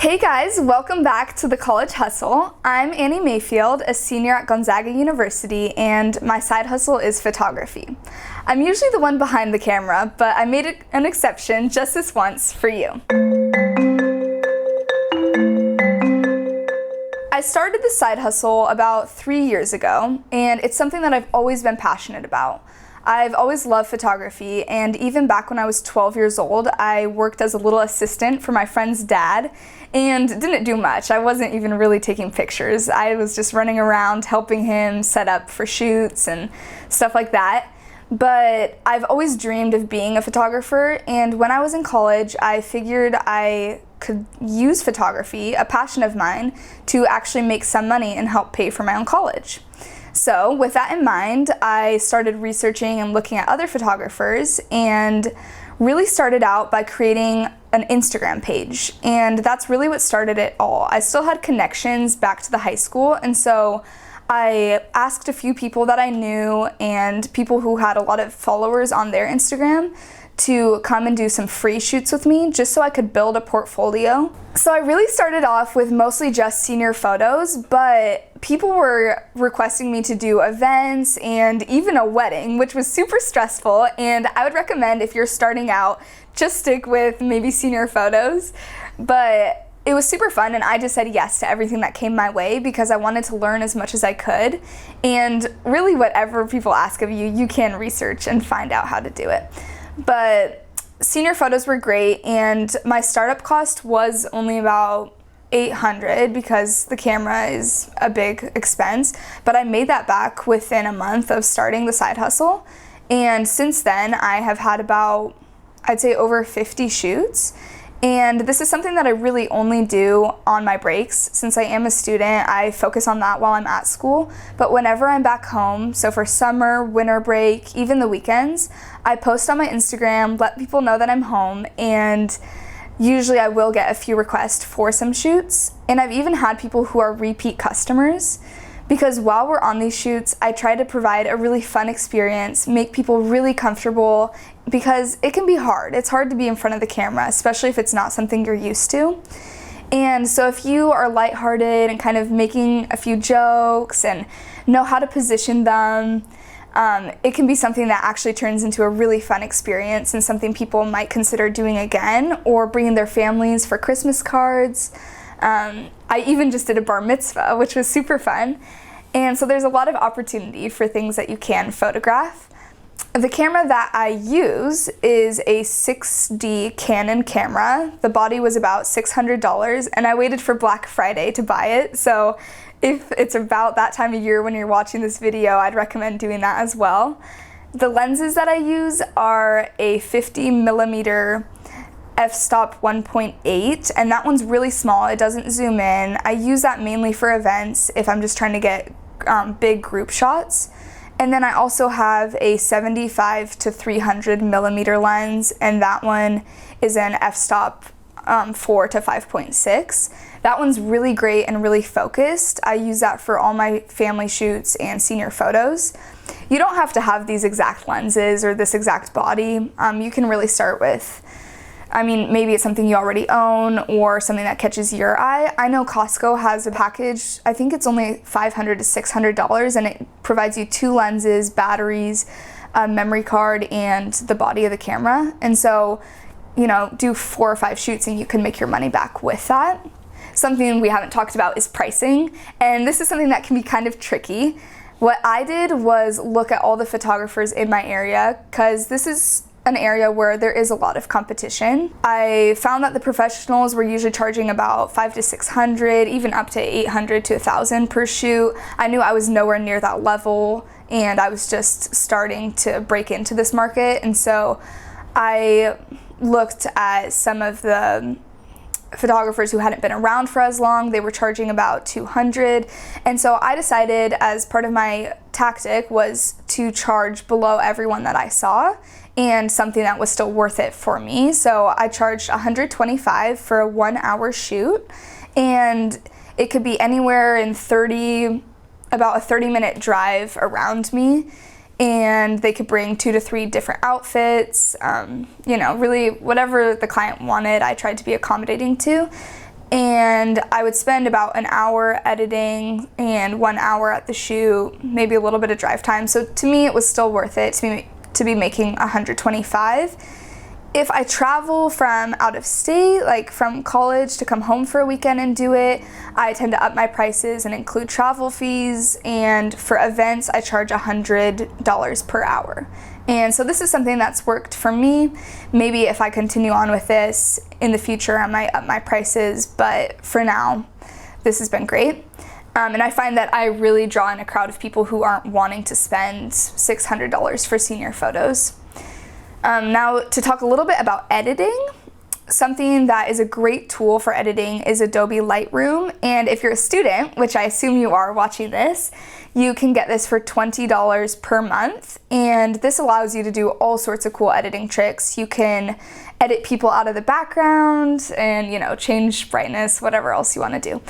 Hey guys, welcome back to the College Hustle. I'm Annie Mayfield, a senior at Gonzaga University, and my side hustle is photography. I'm usually the one behind the camera, but I made an exception just this once for you. I started the side hustle about 3 years ago, and it's something that I've always been passionate about. I've always loved photography, and even back when I was 12 years old, I worked as a little assistant for my friend's dad and didn't do much. I wasn't even really taking pictures. I was just running around helping him set up for shoots and stuff like that. But I've always dreamed of being a photographer, and when I was in college, I figured I could use photography, a passion of mine, to actually make some money and help pay for my own college. So with that in mind, I started researching and looking at other photographers and really started out by creating an Instagram page. And that's really what started it all. I still had connections back to the high school, and so I asked a few people that I knew and people who had a lot of followers on their Instagram to come and do some free shoots with me just so I could build a portfolio. So I really started off with mostly just senior photos, but people were requesting me to do events and even a wedding, which was super stressful, and I would recommend if you're starting out, just stick with maybe senior photos. But it was super fun, and I just said yes to everything that came my way because I wanted to learn as much as I could. And really whatever people ask of you, you can research and find out how to do it. But senior photos were great, and my startup cost was only about $800 because the camera is a big expense, but I made that back within a month of starting the side hustle. And since then I have had about, I'd say, over 50 shoots. And this is something that I really only do on my breaks. Since I am a student, I focus on that while I'm at school. But whenever I'm back home, so for summer, winter break, even the weekends, I post on my Instagram, let people know that I'm home, and usually I will get a few requests for some shoots. And I've even had people who are repeat customers, because while we're on these shoots, I try to provide a really fun experience, make people really comfortable, because it can be hard. It's hard to be in front of the camera, especially if it's not something you're used to. And so if you are lighthearted and kind of making a few jokes and know how to position them, it can be something that actually turns into a really fun experience and something people might consider doing again or bringing their families for Christmas cards. I even just did a bar mitzvah, which was super fun. And so there's a lot of opportunity for things that you can photograph. The camera that I use is a 6D Canon camera. The body was about $600, and I waited for Black Friday to buy it. So if it's about that time of year when you're watching this video, I'd recommend doing that as well. The lenses that I use are a 50mm f-stop 1.8, and that one's really small. It doesn't zoom in. I use that mainly for events if I'm just trying to get big group shots. And then I also have a 75 to 300mm lens, and that one is an f-stop 4 to 5.6. That one's really great and really focused. I use that for all my family shoots and senior photos. You don't have to have these exact lenses or this exact body. You can really start with, maybe it's something you already own or something that catches your eye. I know Costco has a package, I think it's only $500 to $600, and it provides you 2 lenses, batteries, a memory card, and the body of the camera. And so, do 4 or 5 shoots and you can make your money back with that. Something we haven't talked about is pricing, and this is something that can be kind of tricky. What I did was look at all the photographers in my area, because this is an area where there is a lot of competition. I found that the professionals were usually charging about $500 to $600, even up to $800 to $1,000 per shoot. I knew I was nowhere near that level, and I was just starting to break into this market. And so I looked at some of the photographers who hadn't been around for as long. They were charging about $200, and so I decided, as part of my tactic, was to charge below everyone that I saw, and something that was still worth it for me. So I charged $125 for a 1-hour shoot, and it could be anywhere in about a 30-minute drive around me, and they could bring 2 to 3 different outfits, really whatever the client wanted, I tried to be accommodating to. and I would spend about an hour editing and 1 hour at the shoot, maybe a little bit of drive time. So to me, it was still worth it to be making $125. If I travel from out of state, like from college to come home for a weekend and do it, I tend to up my prices and include travel fees, and for events I charge $100 per hour. And so this is something that's worked for me. Maybe if I continue on with this in the future, I might up my prices, but for now, this has been great. And I find that I really draw in a crowd of people who aren't wanting to spend $600 for senior photos. Now to talk a little bit about editing. Something that is a great tool for editing is Adobe Lightroom, and if you're a student, which I assume you are watching this, you can get this for $20 per month, and this allows you to do all sorts of cool editing tricks. You can edit people out of the background and, you know, change brightness, whatever else you want to do,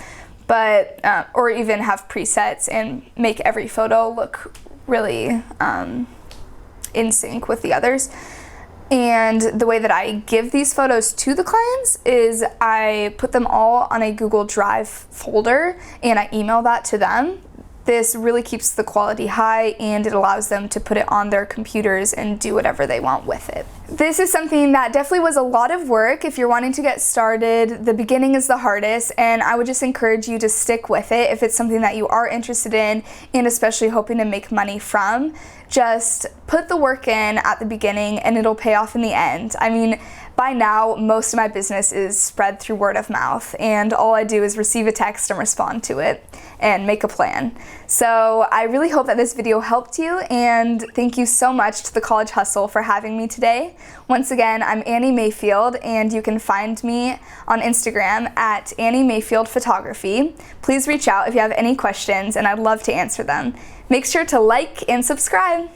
but or even have presets and make every photo look really in sync with the others. And the way that I give these photos to the clients is I put them all on a Google Drive folder and I email that to them. This really keeps the quality high and it allows them to put it on their computers and do whatever they want with it. This is something that definitely was a lot of work. If you're wanting to get started, the beginning is the hardest, and I would just encourage you to stick with it if it's something that you are interested in and especially hoping to make money from. Just put the work in at the beginning and it'll pay off in the end. I mean, by now, most of my business is spread through word of mouth, and all I do is receive a text and respond to it and make a plan. So I really hope that this video helped you, and thank you so much to the College Hustle for having me today. Once again, I'm Annie Mayfield, and you can find me on Instagram at Annie Mayfield Photography. Please reach out if you have any questions, and I'd love to answer them. Make sure to like and subscribe.